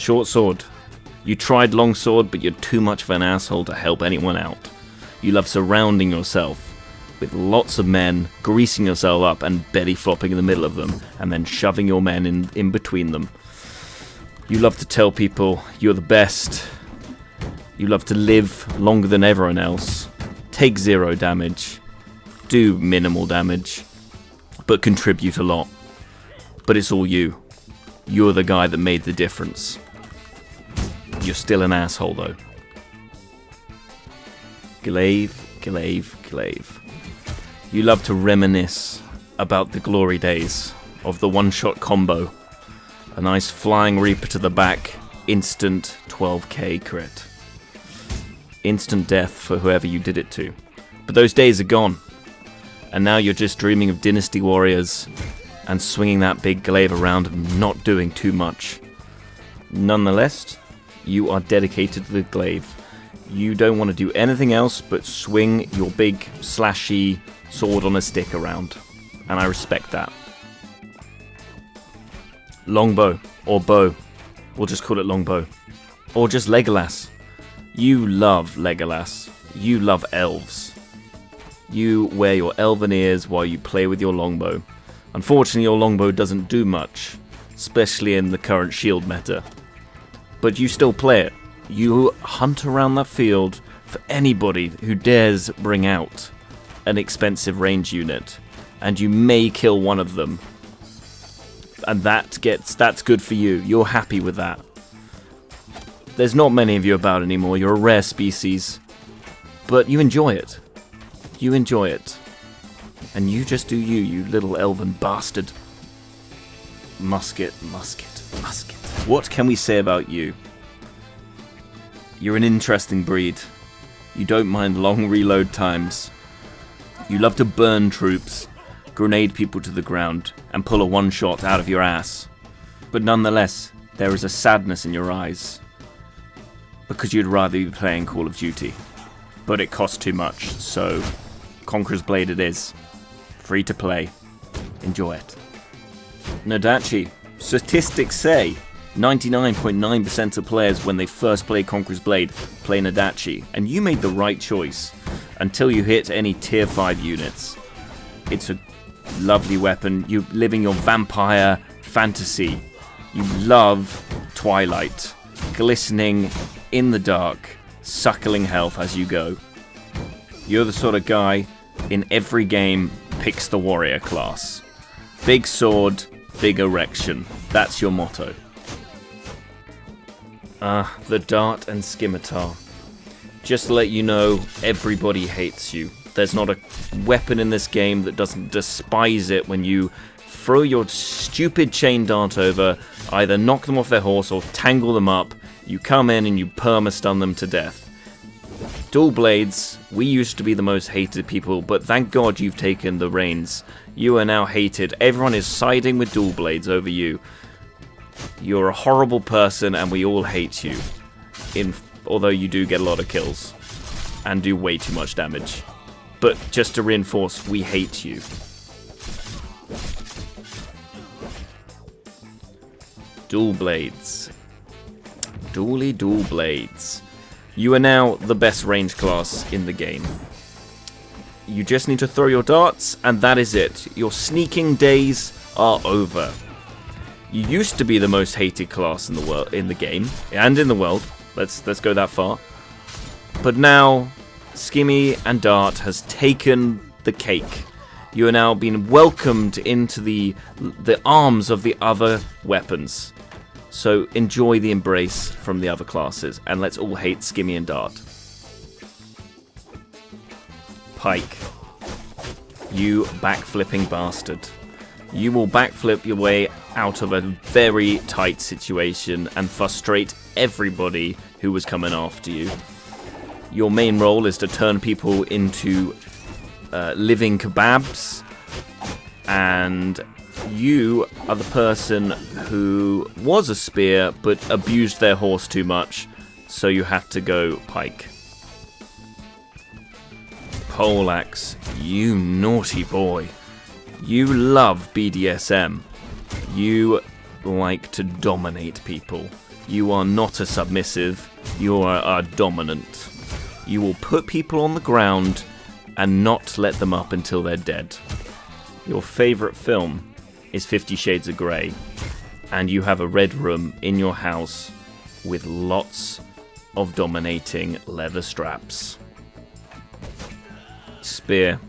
Short sword. You tried longsword, but you're too much of an asshole to help anyone out. You love surrounding yourself with lots of men, greasing yourself up and belly flopping in the middle of them, and then shoving your men in between them. You love to tell people you're the best. You love to live longer than everyone else. Take 0 damage. Do minimal damage. But contribute a lot. But it's all you. You're the guy that made the difference. You're still an asshole though. Glaive, Glaive, Glaive. You love to reminisce about the glory days of the one-shot combo. A nice flying reaper to the back, instant 12k crit. Instant death for whoever you did it to. But those days are gone. And now you're just dreaming of Dynasty Warriors and swinging that big glaive around and not doing too much. Nonetheless, you are dedicated to the glaive. You don't want to do anything else but swing your big slashy sword on a stick around. And I respect that. Longbow, or bow. We'll just call it longbow. Or just Legolas. You love Legolas. You love elves. You wear your elven ears while you play with your longbow. Unfortunately, your longbow doesn't do much, especially in the current shield meta. But you still play it. You hunt around that field for anybody who dares bring out an expensive range unit, and you may kill one of them. And that's good for you. You're happy with that. There's not many of you about anymore. You're a rare species. But you enjoy it. You enjoy it. And you just do you, you little elven bastard. Musket, Musket, Musket. What can we say about you? You're an interesting breed. You don't mind long reload times. You love to burn troops, grenade people to the ground, and pull a one-shot out of your ass. But nonetheless, there is a sadness in your eyes. Because you'd rather be playing Call of Duty. But it costs too much, so Conqueror's Blade it is. Free to play. Enjoy it. Nadachi. Statistics say 99.9% of players when they first play Conqueror's Blade play Nadachi. And you made the right choice until you hit any tier 5 units. It's a lovely weapon. You're living your vampire fantasy. You love Twilight. Glistening in the dark. Suckling health as you go. You're the sort of guy in every game picks the warrior class. Big sword, big erection. That's your motto. The dart and scimitar. Just to let you know, everybody hates you. There's not a weapon in this game that doesn't despise it when you throw your stupid chain dart over, either knock them off their horse or tangle them up. You come in and you perma-stun them to death. Dual blades, we used to be the most hated people, but thank God you've taken the reins. You are now hated. Everyone is siding with dual blades over you. You're a horrible person and we all hate you. Although you do get a lot of kills and do way too much damage. But just to reinforce, we hate you. Dual blades. Dually dual blades. You are now the best range class in the game. You just need to throw your darts, and that is it. Your sneaking days are over. You used to be the most hated class in the world, in the game, and in the world. Let's go that far. But now, Skimmy and Dart has taken the cake. You are now being welcomed into the arms of the other weapons. So enjoy the embrace from the other classes, and let's all hate Skimmy and Dart. Pike. You backflipping bastard. You will backflip your way out of a very tight situation and frustrate everybody who was coming after you. Your main role is to turn people into living kebabs, and you are the person who was a spear but abused their horse too much, so you had to go Pike. Pollax, you naughty boy. You love BDSM. You like to dominate people. You are not a submissive, you are a dominant. You will put people on the ground and not let them up until they're dead. Your favourite film is 50 Shades of Grey, and you have a red room in your house with lots of dominating leather straps. Spear.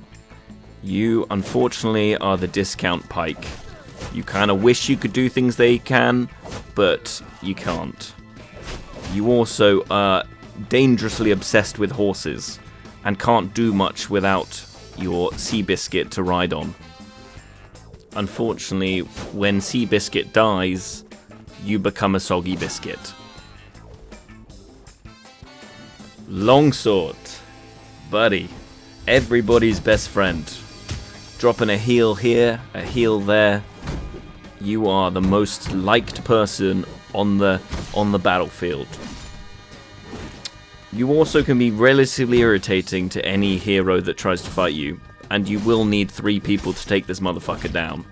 You, unfortunately, are the discount Pike. You kind of wish you could do things they can, but you can't. You also are dangerously obsessed with horses, and can't do much without your Seabiscuit to ride on. Unfortunately, when Seabiscuit dies, you become a soggy biscuit. Longsword. Buddy. Everybody's best friend. Dropping a heal here, a heal there. You are the most liked person on the battlefield. You also can be relatively irritating to any hero that tries to fight you, and you will need 3 people to take this motherfucker down.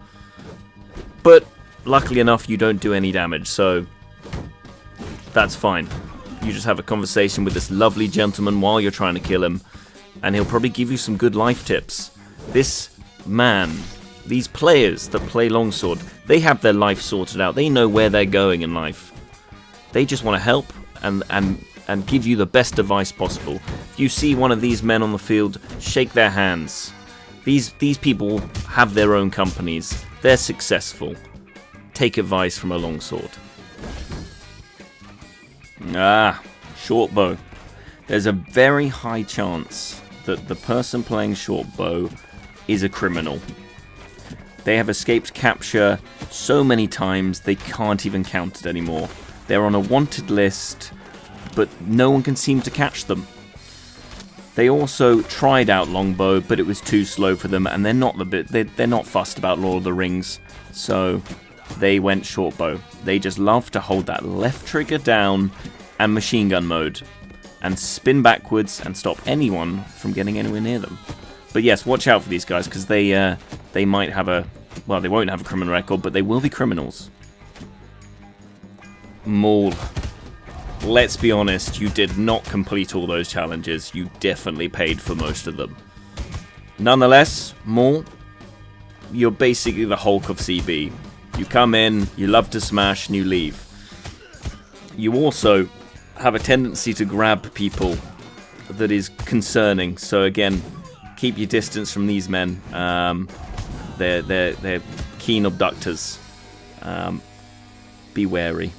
But luckily enough, you don't do any damage, so that's fine. You just have a conversation with this lovely gentleman while you're trying to kill him, and he'll probably give you some good life tips. This man, these players that play Longsword, they have their life sorted out. They know where they're going in life. They just want to help and give you the best advice possible. If you see one of these men on the field, shake their hands. These people have their own companies. They're successful. Take advice from a longsword. Short bow. There's a very high chance that the person playing short bow is a criminal. They have escaped capture so many times they can't even count it anymore. They're on a wanted list, but no one can seem to catch them. They also tried out Longbow, but it was too slow for them, and they're not fussed about Lord of the Rings, so they went short bow. They just love to hold that left trigger down and machine gun mode, and spin backwards and stop anyone from getting anywhere near them. But yes, watch out for these guys, because they might have they won't have a criminal record, but they will be criminals. Maul. Let's be honest, you did not complete all those challenges. You definitely paid for most of them. Nonetheless, Maul, you're basically the Hulk of CB. You come in, you love to smash, and you leave. You also have a tendency to grab people that is concerning. So again, keep your distance from these men. They're keen abductors. Be wary.